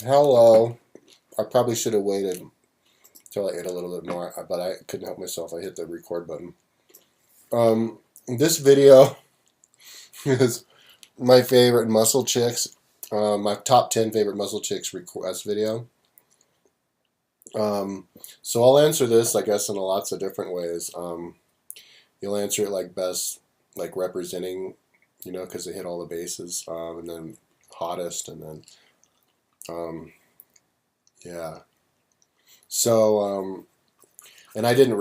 Hello. I probably should have waited until I ate a little bit more, but I couldn't help myself. I hit the record button. This video is my favorite muscle chicks. My top 10 favorite muscle chicks request video. So I'll answer this, I guess, in lots of different ways. You'll answer it like best, like representing, because they hit all the bases, and then hottest, and then, um, yeah. So, and I didn't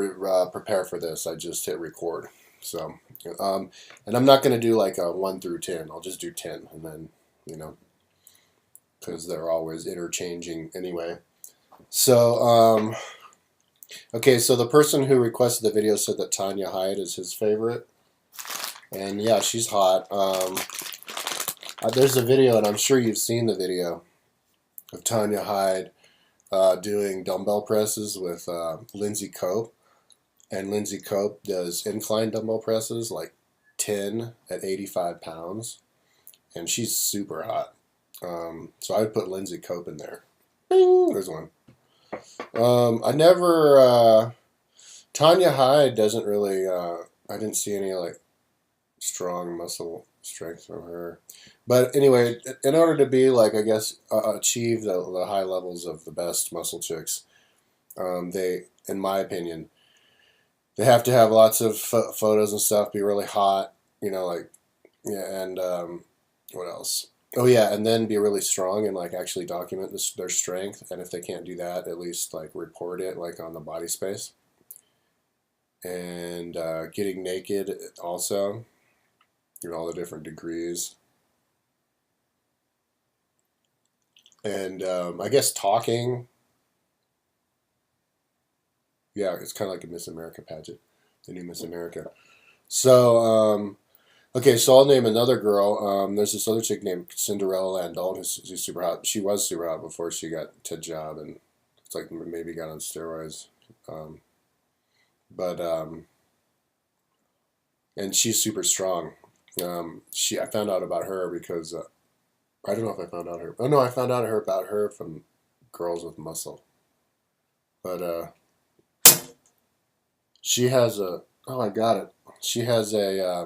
prepare for this. I just hit record. So, um, and I'm not going to do like a 1 through 10. I'll just do 10, and then, you know, because they're always interchanging anyway. So, okay, so the person who requested the video said that Tania Hyde is his favorite. And yeah, she's hot. There's a video, and I'm sure you've seen the video of Tania Hyde doing dumbbell presses with Lindsay Cope. And Lindsay Cope does incline dumbbell presses, like 10 at 85 pounds. And she's super hot. So I would put Lindsay Cope in there. Bing, there's one. I never, Tania Hyde doesn't really, I didn't see any like strong muscle strength from her. But anyway, in order to be like, I guess, achieve the high levels of the best muscle chicks, they, in my opinion, they have to have lots of photos and stuff, be really hot, like, yeah, and what else? Oh yeah, and then be really strong and like actually document their strength. And if they can't do that, at least like report it like on the body space. And getting naked also, all the different degrees. And I guess talking, yeah, it's kind of like a Miss America pageant, the new Miss America. So, okay, so I'll name another girl. There's this other chick named Cinderella Landon who's super hot. She was super hot before she got to job, and it's like maybe got on steroids. Um, but and she's super strong. I found out about her because I don't know if I found out her. Oh no, I found out about her from Girls with Muscle. But she has a. Oh, I got it. She has a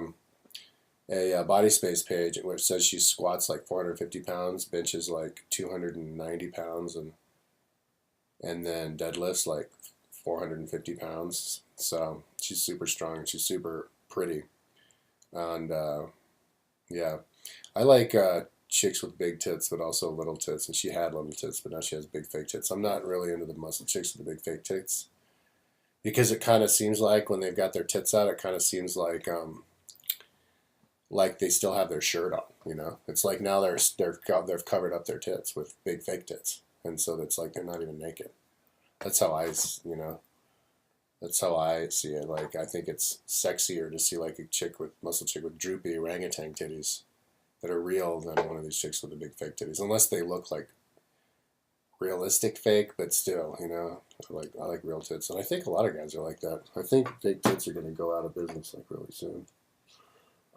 body space page which says she squats like 450 pounds, benches like 290 pounds, and then deadlifts like 450 pounds. So she's super strong and she's super pretty. And yeah, I like chicks with big tits, but also little tits. And she had little tits, but now she has big fake tits. I'm not really into the muscle chicks with the big fake tits because it kind of seems like when they've got their tits out, it kind of seems like they still have their shirt on. It's like now they've covered up their tits with big fake tits, and so it's like they're not even naked. That's how that's how I see it. Like I think it's sexier to see like a muscle chick with droopy orangutan titties that are real than one of these chicks with the big fake titties, unless they look like realistic fake, but still, I like real tits, and I think a lot of guys are like that. I think fake tits are going to go out of business like really soon.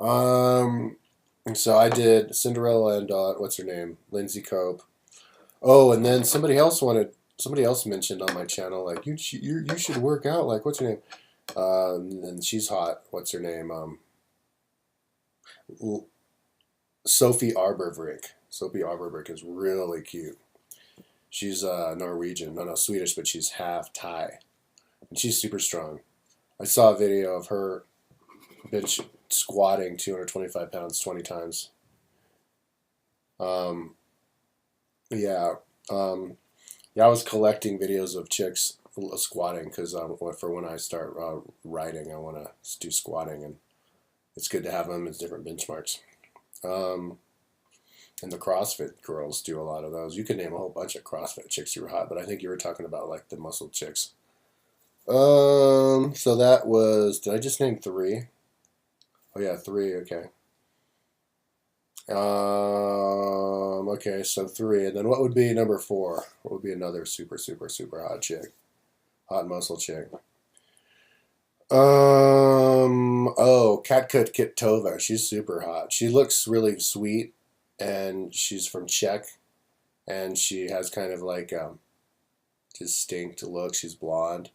Um, so I did Cinderella and what's her name, Lindsay Cope. Oh, and then somebody else mentioned on my channel like you should work out. Like what's her name? And she's hot. What's her name? Sophie Arborbrick. Sophie Arborbrick is really cute. She's Norwegian, no, Swedish, but she's half Thai, and she's super strong. I saw a video of her bench squatting 225 pounds 20 times. Um, yeah, yeah. I was collecting videos of chicks squatting because for when I start riding, I want to do squatting, and it's good to have them as different benchmarks. Um, and the CrossFit girls do a lot of those. You could name a whole bunch of CrossFit chicks who are hot, but I think you were talking about like the muscle chicks. So that was. Did I just name three? Oh yeah, three. Okay. Okay, so three, and then what would be number four? What would be another super, super, super hot chick, hot muscle chick? Oh, Katka Kittova. She's super hot. She looks really sweet, and she's from Czech, and she has kind of like a distinct look. She's blonde,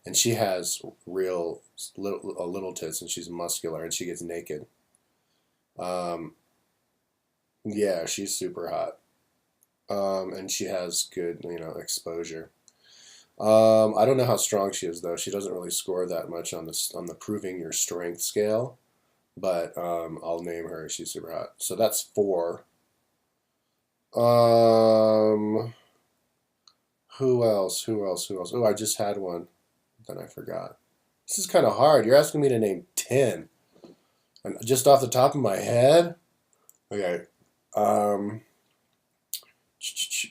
and she has real little tits, and she's muscular, and she gets naked. Um, yeah, she's super hot. And she has good, exposure. I don't know how strong she is though. She doesn't really score that much on the proving your strength scale, but I'll name her. She's super hot. So that's four. Um, who else? Who else? Who else? Oh, I just had one. Then I forgot. This is kind of hard. You're asking me to name 10. And just off the top of my head? Okay. Um,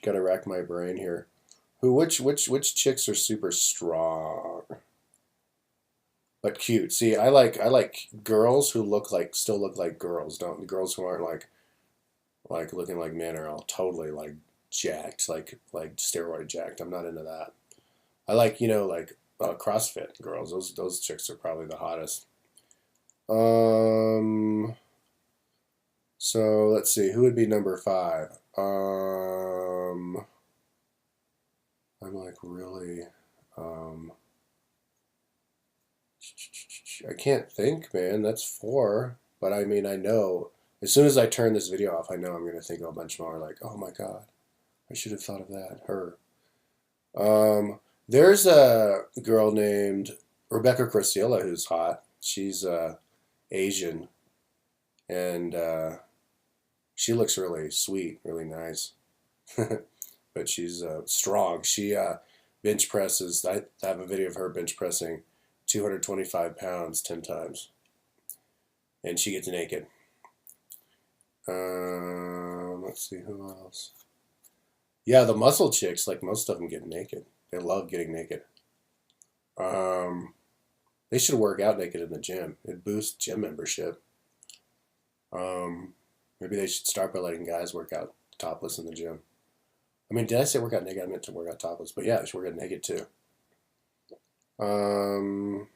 gotta rack my brain here. Which chicks are super strong but cute? See, I like girls who still look like girls. Don't girls who aren't like looking like men are all totally like jacked, like steroid jacked. I'm not into that. I like like CrossFit girls. Those chicks are probably the hottest. Um. So let's see, who would be number five? I'm like really. Um. I can't think, man. That's four. But I mean, I know. As soon as I turn this video off, I know I'm gonna think of a bunch more. Like, oh my god, I should have thought of that. Her. There's a girl named Rebecca Criscilla who's hot. She's Asian, and she looks really sweet, really nice. But she's strong. She bench presses. I have a video of her bench pressing 225 pounds 10 times, and she gets naked. Let's see who else. Yeah, the muscle chicks, like most of them, get naked. They love getting naked. Um, they should work out naked in the gym. It boosts gym membership. Um, Maybe they should start by letting guys work out topless in the gym. I mean, did I say work out naked? I meant to work out topless, but yeah, they should work out naked too. Um,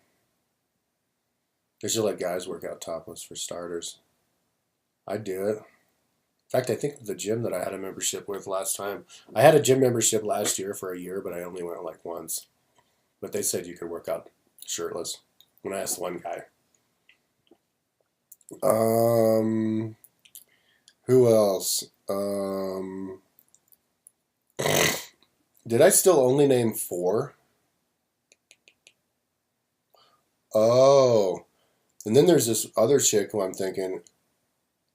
they should let guys work out topless for starters. I'd do it. In fact, I think the gym that I had a membership with last time, I had a gym membership last year for a year, but I only went like once. But they said you could work out shirtless. When I asked one guy. Um, who else? Did I still only name four? Oh, and then there's this other chick who I'm thinking,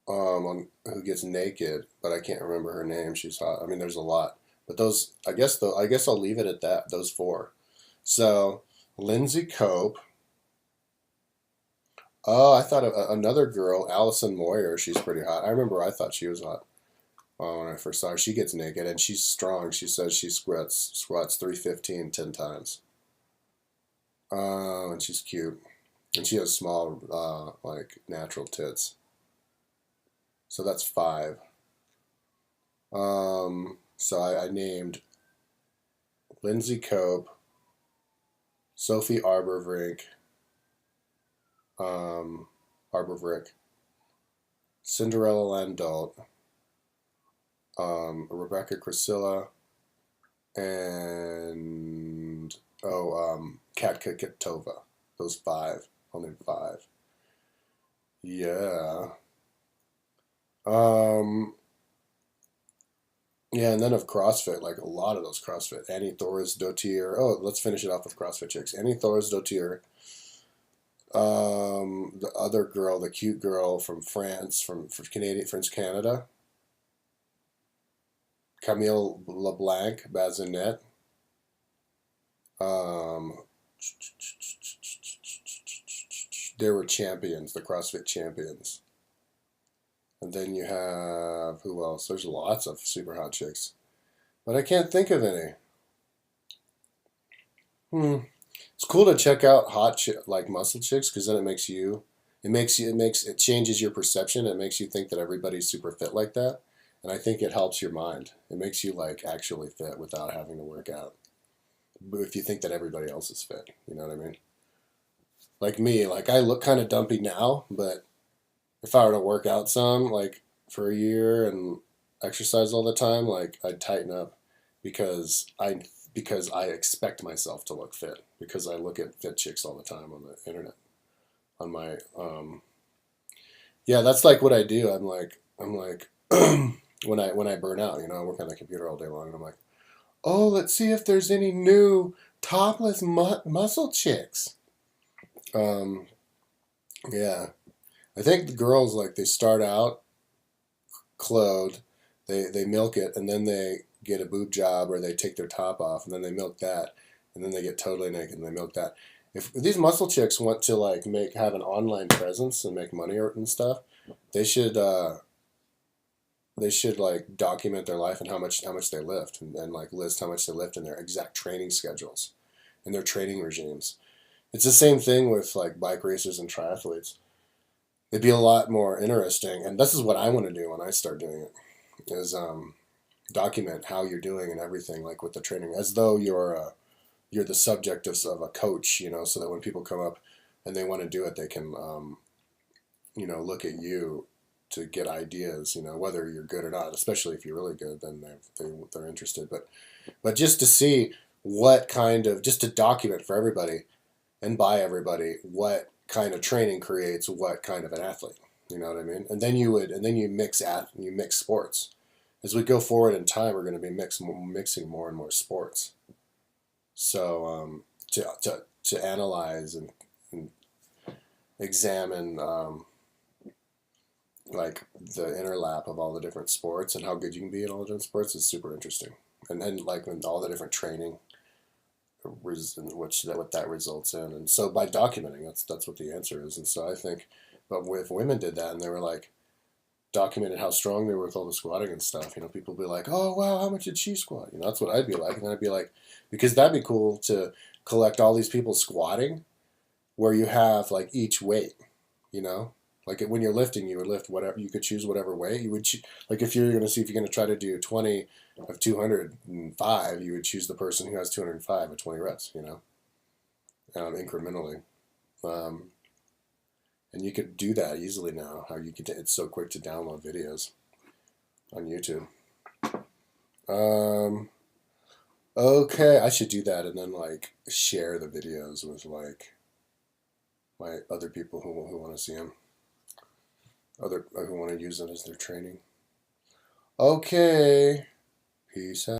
who gets naked, but I can't remember her name. She's hot. I mean, there's a lot, but those, I guess I'll leave it at that. Those four. So, Lindsay Cope. Oh, I thought of another girl, Allison Moyer. She's pretty hot. I remember I thought she was hot when I first saw her. She gets naked and she's strong. She says she squats 315 10 times. And she's cute, and she has small, like natural tits. So that's five. So I named Lindsay Cope, Sophie Arborvrick, Cinderella Landolt, Rebecca Criscilla, and Katka Kitova. Those five. Only five. Yeah. Um, yeah, and then of CrossFit, like a lot of those CrossFit. Annie Thorez Dotier. Oh, let's finish it off with CrossFit chicks. Annie Thorez Dotier. The other girl, the cute girl from France, from French Canada. Camille LeBlanc Bazinet. Um, they were champions, the CrossFit champions. And then you have, who else? There's lots of super hot chicks, but I can't think of any. It's cool to check out like muscle chicks, because then it changes your perception. It makes you think that everybody's super fit like that, and I think it helps your mind. It makes you like actually fit without having to work out. But if you think that everybody else is fit, you know what I mean? Like me, like I look kind of dumpy now, but if I were to work out some, like for a year and exercise all the time, like I'd tighten up because I expect myself to look fit because I look at fit chicks all the time on the internet on my yeah, that's like what I do. I'm like when I burn out, I work on the computer all day long, and I'm like, oh, let's see if there's any new topless muscle chicks. Um, yeah, I think the girls, like, they start out clothed, they milk it, and then they get a boob job or they take their top off, and then they milk that, and then they get totally naked and they milk that. If these muscle chicks want to like have an online presence and make money and stuff, they should like document their life and how much they lift, and like list how much they lift in their exact training schedules and their training regimes. It's the same thing with like bike racers and triathletes. It'd be a lot more interesting, and this is what I want to do when I start doing it, is document how you're doing and everything, like with the training, as though you're the subject of a coach, so that when people come up and they want to do it, they can look at you to get ideas, whether you're good or not. Especially if you're really good, then they're interested. But just to see just to document for everybody and by everybody what kind of training creates what kind of an athlete. You know what I mean? And then you mix sports. As we go forward in time, we're going to be mixing more and more sports. So to analyze and examine like the interlap of all the different sports and how good you can be in all the different sports is super interesting. And like when all the different training, what that results in. And so by documenting, that's what the answer is. And so I think, but if women did that and they were like documented how strong they were with all the squatting and stuff, people would be like, oh wow, how much did she squat? That's what I'd be like. And then I'd be like, because that'd be cool to collect all these people squatting where you have like each weight, like when you're lifting, you would lift whatever, you could choose whatever weight you would like if you're going to see if you're going to try to do 20 of 205, you would choose the person who has 205 at 20 reps, incrementally. And you could do that easily now. It's so quick to download videos on YouTube. Okay, I should do that and then like share the videos with like my other people who want to see them, who want to use it as their training. Okay, peace out.